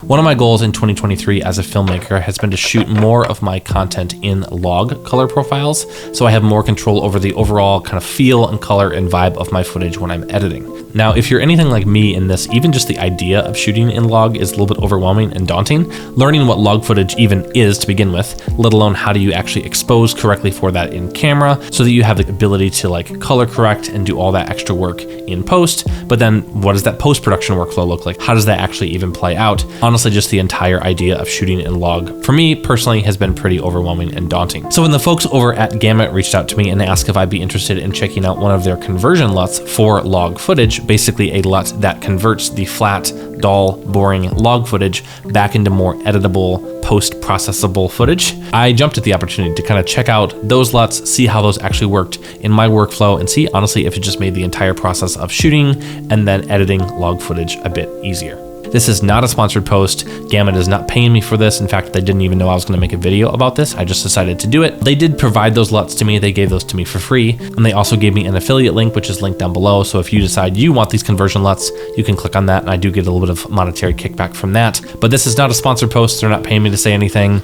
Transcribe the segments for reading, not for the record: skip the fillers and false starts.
One of my goals in 2023 as a filmmaker has been to shoot more of my content in log color profiles, so I have more control over the overall kind of feel and color and vibe of my footage when I'm editing. Now, if you're anything like me in this, even just the idea of shooting in log is a little bit overwhelming and daunting. Learning what log footage even is to begin with, let alone how do you actually expose correctly for that in camera so that you have the ability to like color correct and do all that extra work in post. But then what does that post-production workflow look like? How does that actually even play out? Honestly, just the entire idea of shooting in log, for me personally, has been pretty overwhelming and daunting. So when the folks over at Gamut reached out to me and asked if I'd be interested in checking out one of their conversion LUTs for log footage, basically a LUT that converts the flat, dull, boring log footage back into more editable, post-processable footage, I jumped at the opportunity to kind of check out those LUTs, see how those actually worked in my workflow, and see honestly if it just made the entire process of shooting and then editing log footage a bit easier. This is not a sponsored post. Gamut is not paying me for this. In fact, they didn't even know I was going to make a video about this. I just decided to do it. They did provide those LUTs to me. They gave those to me for free. And they also gave me an affiliate link, which is linked down below. So if you decide you want these conversion LUTs, you can click on that. And I do get a little bit of monetary kickback from that. But this is not a sponsored post. They're not paying me to say anything.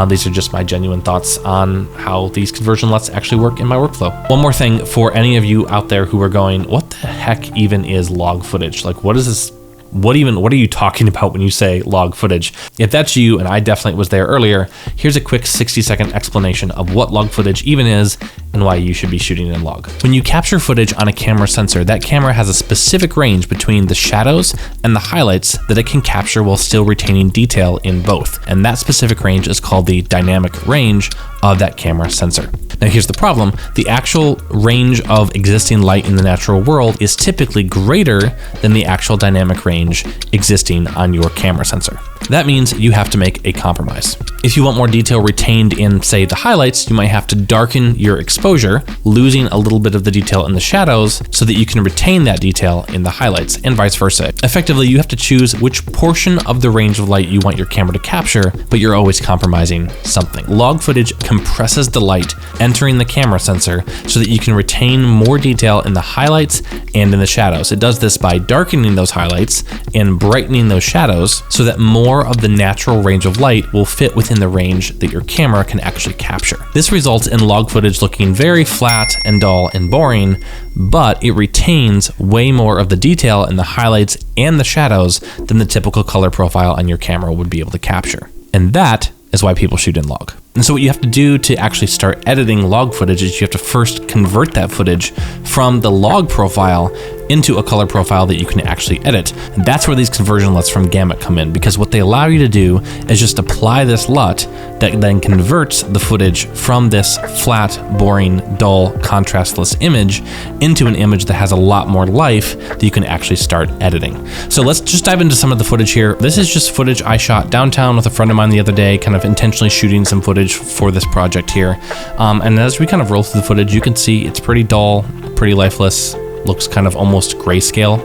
These are just my genuine thoughts on how these conversion LUTs actually work in my workflow. One more thing for any of you out there who are going, what the heck even is log footage? Like, what is this? What are you talking about when you say log footage? If that's you, and I definitely was there earlier, here's a quick 60-second explanation of what log footage even is and why you should be shooting in log. When you capture footage on a camera sensor, that camera has a specific range between the shadows and the highlights that it can capture while still retaining detail in both. And that specific range is called the dynamic range of that camera sensor. Now here's the problem. The actual range of existing light in the natural world is typically greater than the actual dynamic range existing on your camera sensor. That means you have to make a compromise. If you want more detail retained in, say, the highlights, you might have to darken your exposure, losing a little bit of the detail in the shadows so that you can retain that detail in the highlights, and vice versa. Effectively, you have to choose which portion of the range of light you want your camera to capture, but you're always compromising something. Log footage compresses the light entering the camera sensor so that you can retain more detail in the highlights and in the shadows. It does this by darkening those highlights and brightening those shadows so that more of the natural range of light will fit within the range that your camera can actually capture. This results in log footage looking very flat and dull and boring, but it retains way more of the detail in the highlights and the shadows than the typical color profile on your camera would be able to capture. And that is why people shoot in log. And so what you have to do to actually start editing log footage is you have to first convert that footage from the log profile into a color profile that you can actually edit. And that's where these conversion LUTs from Gamut come in, because what they allow you to do is just apply this LUT that then converts the footage from this flat, boring, dull, contrastless image into an image that has a lot more life that you can actually start editing. So let's just dive into some of the footage here. This is just footage I shot downtown with a friend of mine the other day, kind of intentionally shooting some footage for this project here. And as we kind of roll through the footage, you can see it's pretty dull, pretty lifeless, looks kind of almost grayscale.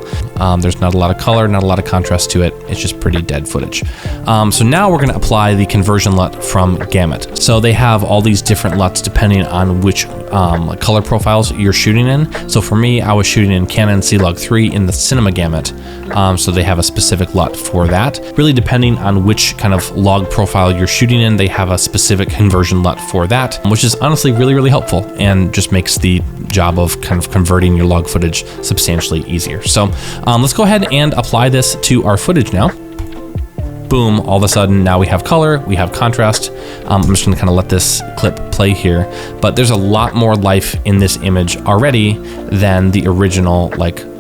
There's not a lot of color, not a lot of contrast to it. It's just pretty dead footage. So now we're gonna apply the conversion LUT from Gamut. So they have all these different LUTs depending on which color profiles you're shooting in. So for me, I was shooting in Canon C-Log3 in the Cinema Gamut. So they have a specific LUT for that. Really depending on which kind of log profile you're shooting in, they have a specific conversion LUT for that, which is honestly really, really helpful and just makes the job of kind of converting your log footage substantially easier. So let's go ahead and apply this to our footage now. Boom, all of a sudden now we have color, we have contrast. I'm just gonna kind of let this clip play here, but there's a lot more life in this image already than the original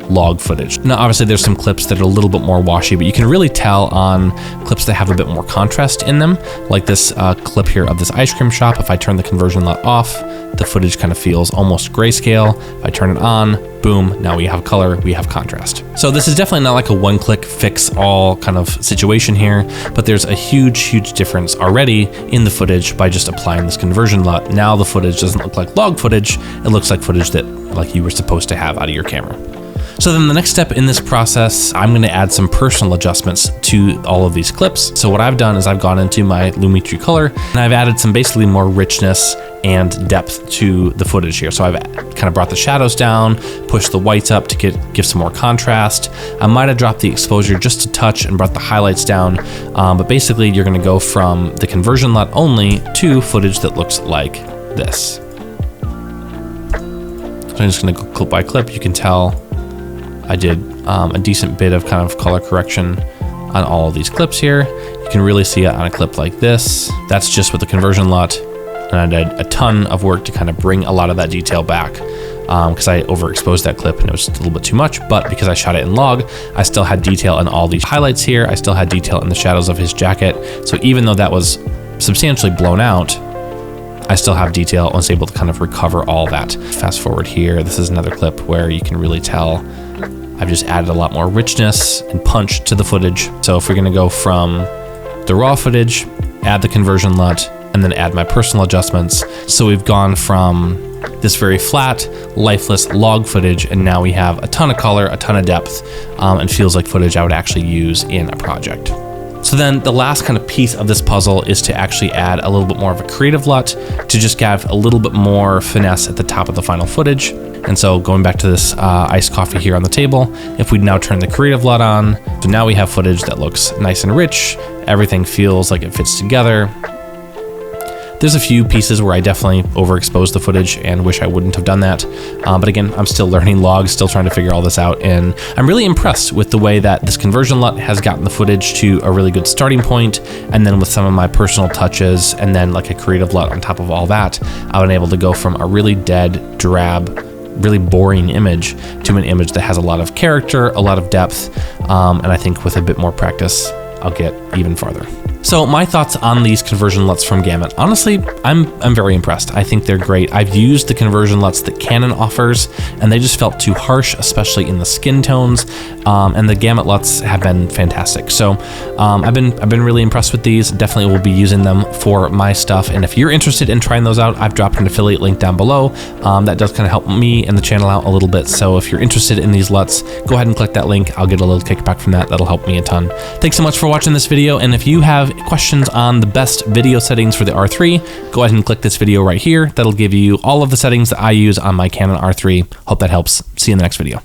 log footage. Now obviously there's some clips that are a little bit more washy, but you can really tell on clips that have a bit more contrast in them, like this clip here of this ice cream shop. If I turn the conversion LUT off, the footage kind of feels almost grayscale. If I turn it on, boom, now we have color, we have contrast. So this is definitely not like a one-click fix-all kind of situation here, but there's a huge, huge difference already in the footage by just applying this conversion LUT. Now the footage doesn't look like log footage, it looks like footage that you were supposed to have out of your camera. So then the next step in this process, I'm going to add some personal adjustments to all of these clips. So what I've done is I've gone into my Lumetri color and I've added some basically more richness and depth to the footage here. So I've kind of brought the shadows down, pushed the whites up to give some more contrast. I might have dropped the exposure just a touch and brought the highlights down. But basically you're going to go from the conversion LUT only to footage that looks like this. So I'm just going to go clip by clip. You can tell I did a decent bit of kind of color correction on all of these clips here. You can really see it on a clip like this. That's just with the conversion LUT. And I did a ton of work to kind of bring a lot of that detail back because I overexposed that clip and it was a little bit too much. But because I shot it in log, I still had detail in all these highlights here. I still had detail in the shadows of his jacket. So even though that was substantially blown out, I still have detail and was able to kind of recover all that. Fast forward here, this is another clip where you can really tell I've just added a lot more richness and punch to the footage. So if we're gonna go from the raw footage, add the conversion LUT, and then add my personal adjustments. So we've gone from this very flat, lifeless log footage, and now we have a ton of color, a ton of depth, and feels like footage I would actually use in a project. So then the last kind of piece of this puzzle is to actually add a little bit more of a creative LUT to just have a little bit more finesse at the top of the final footage. And so going back to this iced coffee here on the table, if we now turn the creative LUT on, so now we have footage that looks nice and rich. Everything feels like it fits together. There's a few pieces where I definitely overexposed the footage and wish I wouldn't have done that. But again, I'm still learning log, still trying to figure all this out. And I'm really impressed with the way that this conversion LUT has gotten the footage to a really good starting point. And then with some of my personal touches and then like a creative LUT on top of all that, I've been able to go from a really dead, drab, really boring image to an image that has a lot of character, a lot of depth. And I think with a bit more practice, I'll get even farther. So my thoughts on these conversion LUTs from Gamut. Honestly, I'm very impressed. I think they're great. I've used the conversion LUTs that Canon offers, and they just felt too harsh, especially in the skin tones. And the Gamut LUTs have been fantastic. So I've been really impressed with these. Definitely will be using them for my stuff. And if you're interested in trying those out, I've dropped an affiliate link down below. That does kind of help me and the channel out a little bit. So if you're interested in these LUTs, go ahead and click that link. I'll get a little kickback from that. That'll help me a ton. Thanks so much for watching this video. And if you have questions on the best video settings for the R3, go ahead and click this video right here. That'll give you all of the settings that I use on my Canon R3. Hope that helps. See you in the next video.